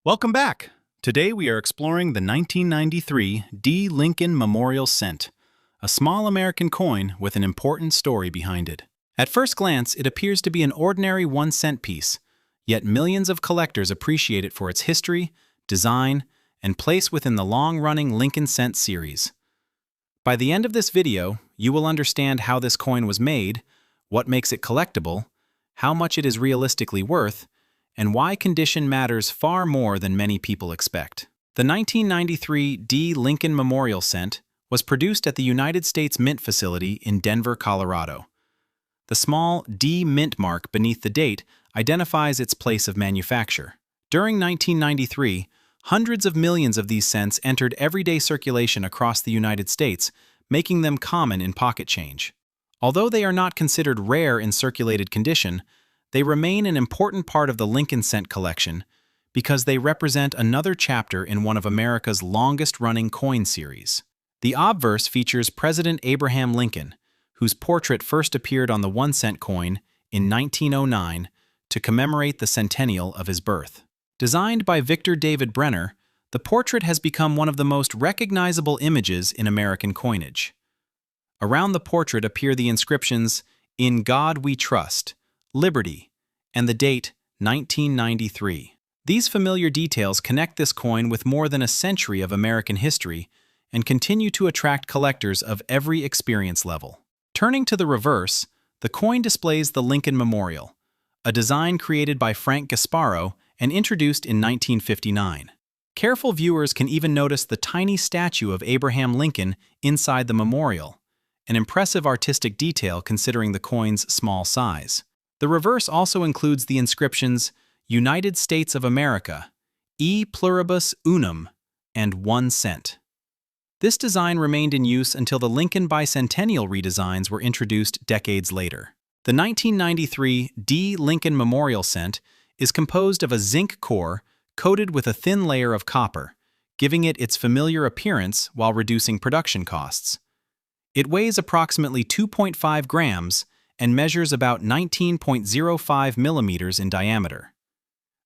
Welcome back! Today we are exploring the 1993 D. Lincoln Memorial Cent, a small American coin with an important story behind it. At first glance, it appears to be an ordinary 1-cent piece, yet millions of collectors appreciate it for its history, design, and place within the long-running Lincoln Cent series. By the end of this video, you will understand how this coin was made, what makes it collectible, how much it is realistically worth, and why condition matters far more than many people expect. The 1993 D. Lincoln Memorial Cent was produced at the United States Mint facility in Denver, Colorado. The small D mint mark beneath the date identifies its place of manufacture. During 1993, hundreds of millions of these cents entered everyday circulation across the United States, making them common in pocket change. Although they are not considered rare in circulated condition, they remain an important part of the Lincoln Cent collection because they represent another chapter in one of America's longest-running coin series. The obverse features President Abraham Lincoln, whose portrait first appeared on the 1-cent coin in 1909 to commemorate the centennial of his birth. Designed by Victor David Brenner, the portrait has become one of the most recognizable images in American coinage. Around the portrait appear the inscriptions, "In God We Trust," "Liberty," and the date 1993. These familiar details connect this coin with more than a century of American history and continue to attract collectors of every experience level. Turning to the reverse, the coin displays the Lincoln Memorial, a design created by Frank Gasparro and introduced in 1959. Careful viewers can even notice the tiny statue of Abraham Lincoln inside the memorial, an impressive artistic detail considering the coin's small size. The reverse also includes the inscriptions United States of America, E pluribus unum, and 1 cent. This design remained in use until the Lincoln bicentennial redesigns were introduced decades later. The 1993 D. Lincoln Memorial Cent is composed of a zinc core coated with a thin layer of copper, giving it its familiar appearance while reducing production costs. It weighs approximately 2.5 grams and measures about 19.05 millimeters in diameter.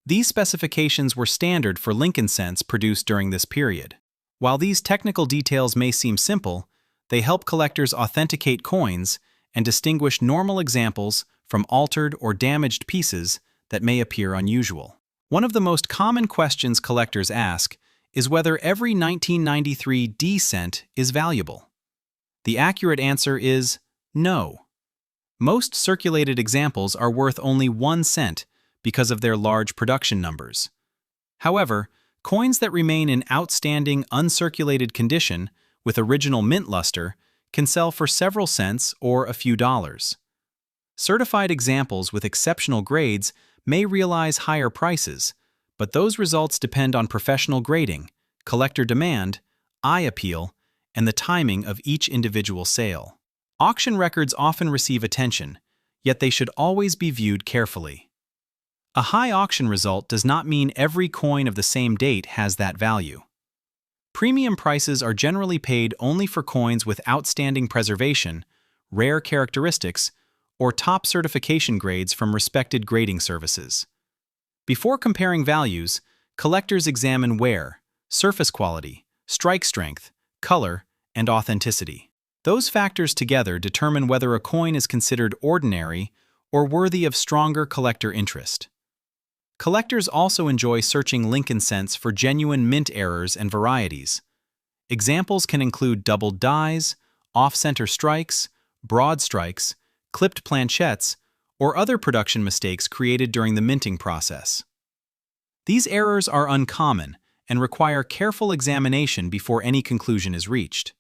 These specifications were standard for Lincoln cents produced during this period. While these technical details may seem simple, they help collectors authenticate coins and distinguish normal examples from altered or damaged pieces that may appear unusual. One of the most common questions collectors ask is whether every 1993 D cent is valuable. The accurate answer is no. Most circulated examples are worth only 1 cent because of their large production numbers. However, coins that remain in outstanding, uncirculated condition with original mint luster can sell for several cents or a few dollars. Certified examples with exceptional grades may realize higher prices, but those results depend on professional grading, collector demand, eye appeal, and the timing of each individual sale. Auction records often receive attention, yet they should always be viewed carefully. A high auction result does not mean every coin of the same date has that value. Premium prices are generally paid only for coins with outstanding preservation, rare characteristics, or top certification grades from respected grading services. Before comparing values, collectors examine wear, surface quality, strike strength, color, and authenticity. Those factors together determine whether a coin is considered ordinary or worthy of stronger collector interest. Collectors also enjoy searching Lincoln cents for genuine mint errors and varieties. Examples can include doubled dies, off-center strikes, broad strikes, clipped planchettes, or other production mistakes created during the minting process. These errors are uncommon and require careful examination before any conclusion is reached.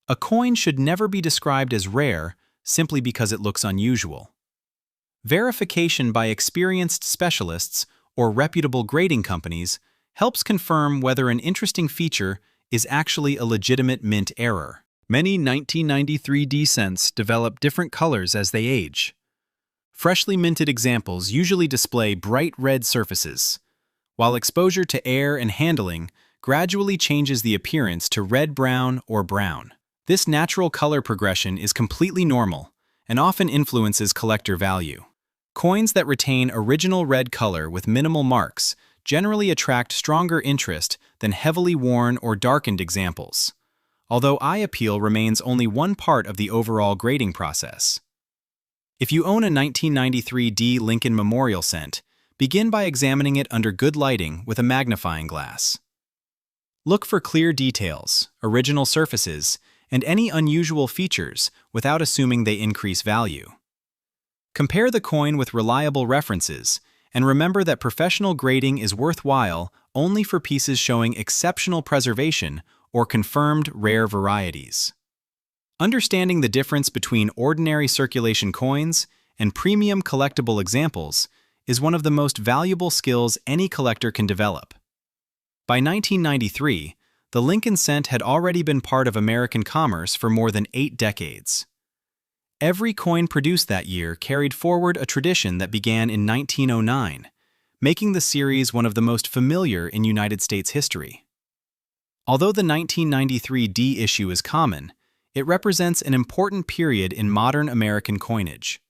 A coin should never be described as rare simply because it looks unusual. Verification by experienced specialists or reputable grading companies helps confirm whether an interesting feature is actually a legitimate mint error. Many 1993 D cents develop different colors as they age. Freshly minted examples usually display bright red surfaces, while exposure to air and handling gradually changes the appearance to red-brown or brown. This natural color progression is completely normal and often influences collector value. Coins that retain original red color with minimal marks generally attract stronger interest than heavily worn or darkened examples, although eye appeal remains only one part of the overall grading process. If you own a 1993 D Lincoln Memorial cent, begin by examining it under good lighting with a magnifying glass. Look for clear details, original surfaces, and any unusual features without assuming they increase value. Compare the coin with reliable references, and remember that professional grading is worthwhile only for pieces showing exceptional preservation or confirmed rare varieties. Understanding the difference between ordinary circulation coins and premium collectible examples is one of the most valuable skills any collector can develop. By 1993, the Lincoln cent had already been part of American commerce for more than 8 decades. Every coin produced that year carried forward a tradition that began in 1909, making the series one of the most familiar in United States history. Although the 1993 D issue is common, it represents an important period in modern American coinage.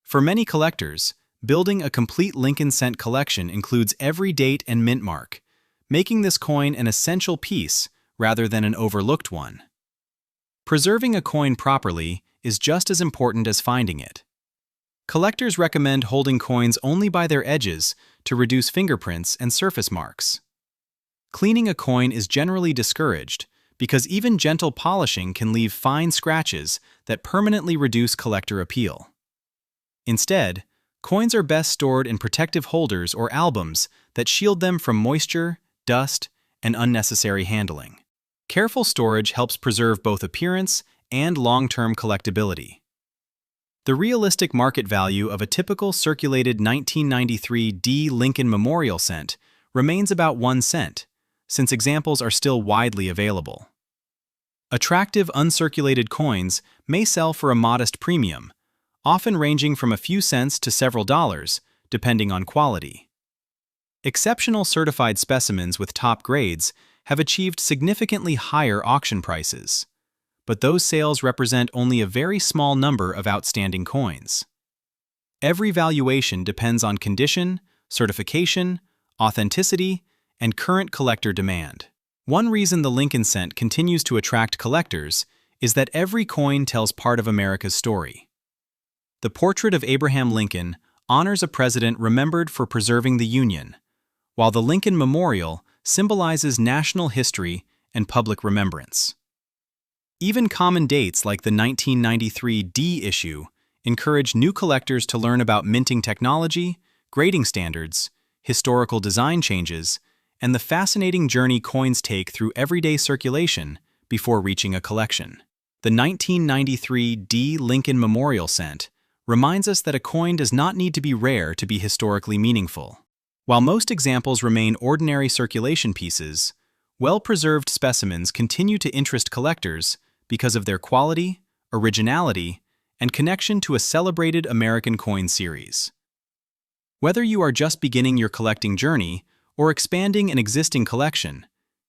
For many collectors, building a complete Lincoln cent collection includes every date and mint mark, making this coin an essential piece rather than an overlooked one. Preserving a coin properly is just as important as finding it. Collectors recommend holding coins only by their edges to reduce fingerprints and surface marks. Cleaning a coin is generally discouraged because even gentle polishing can leave fine scratches that permanently reduce collector appeal. Instead, coins are best stored in protective holders or albums that shield them from moisture, dust, and unnecessary handling. Careful storage helps preserve both appearance and long-term collectability. The realistic market value of a typical circulated 1993 D Lincoln Memorial cent remains about 1 cent, since examples are still widely available. Attractive uncirculated coins may sell for a modest premium, often ranging from a few cents to several dollars, depending on quality. Exceptional certified specimens with top grades have achieved significantly higher auction prices, but those sales represent only a very small number of outstanding coins. Every valuation depends on condition, certification, authenticity, and current collector demand. One reason the Lincoln cent continues to attract collectors is that every coin tells part of America's story. The portrait of Abraham Lincoln honors a president remembered for preserving the Union, while the Lincoln Memorial symbolizes national history and public remembrance. Even common dates like the 1993 D issue encourage new collectors to learn about minting technology, grading standards, historical design changes, and the fascinating journey coins take through everyday circulation before reaching a collection. The 1993 D Lincoln Memorial cent reminds us that a coin does not need to be rare to be historically meaningful. While most examples remain ordinary circulation pieces, well-preserved specimens continue to interest collectors because of their quality, originality, and connection to a celebrated American coin series. Whether you are just beginning your collecting journey or expanding an existing collection,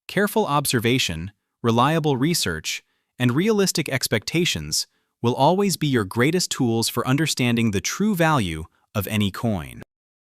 careful observation, reliable research, and realistic expectations will always be your greatest tools for understanding the true value of any coin.